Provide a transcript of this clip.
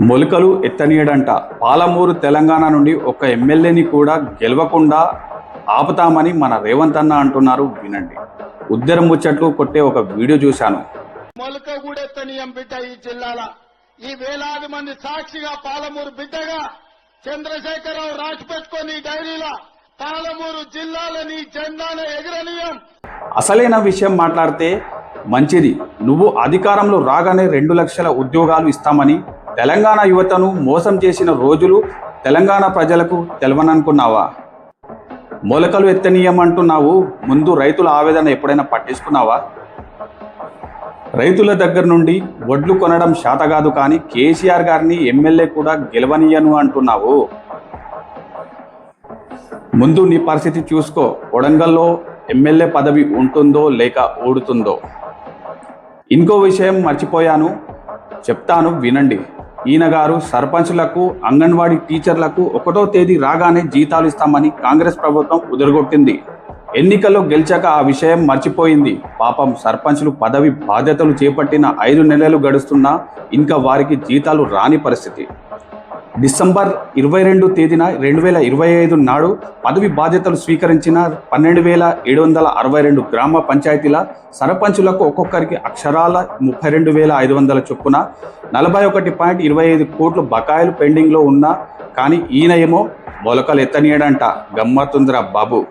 మొలకలు ఎత్తనీయడంట. పాలమూరు తెలంగాణ నుండి ఒక ఎమ్మెల్యేని కూడా గెలవకుండా ఆపుతామని మన రేవంత్ అన్న అంటున్నారు. వినండి. ఉద్దరం ముచ్చట్లు కొట్టే ఒక వీడియో చూశాను. మొలక గూడెత్తనీయం బిడ్డ ఈ జిల్లాల ఈ వేలాది మంది సాక్షిగా పాలమూరు బిడ్డగా చంద్రశేఖరరావు రాసి పెట్టుకొని డైరీలా పాలమూరు జిల్లాలని జెండాను ఎగరనీయం. అసలైన విషయం మాట్లాడితే మంచిది. నువ్వు అధికారంలో రాగానే 2 లక్షల ఉద్యోగాలు ఇస్తామని తెలంగాణ యువతను మోసం చేసిన రోజులు తెలంగాణ ప్రజలకు తెలవననుకున్నావా? మొలకలు ఎత్తనీయమంటున్నావు. ముందు రైతుల ఆవేదన ఎప్పుడైనా పట్టించుకున్నావా? రైతుల దగ్గర నుండి వడ్లు కొనడం శాతగాదు, కానీ కేసీఆర్ గారిని ఎమ్మెల్యే కూడా గెలవనీయను అంటున్నావు. ముందు నీ పరిస్థితి చూసుకో. కొడంగల్లో ఎమ్మెల్యే పదవి ఉంటుందో లేక ఊడుతుందో. ఇంకో విషయం మర్చిపోయాను, చెప్తాను వినండి. ఈయన గారు సర్పంచ్లకు, అంగన్వాడీ టీచర్లకు 1వ తేదీ రాగానే జీతాలు ఇస్తామని కాంగ్రెస్ ప్రభుత్వం ఉదరగొట్టింది. ఎన్నికల్లో గెలిచాక ఆ విషయం మర్చిపోయింది. పాపం సర్పంచ్లు పదవి బాధ్యతలు చేపట్టిన 5 నెలలు గడుస్తున్నా ఇంకా వారికి జీతాలు రాని పరిస్థితి. డిసెంబర్ 22 తేదీన 2025 నాడు పదవి బాధ్యతలు స్వీకరించిన 12,762 గ్రామ పంచాయతీల సర్పంచులకు ఒక్కొక్కరికి అక్షరాల 32,500 చొప్పున 41.25 కోట్లు బకాయిలు పెండింగ్లో ఉన్నా కానీ ఈయన ఏమో మొలకలు ఎత్తనీయడంట. గమ్మత్తుందిరా బాబు.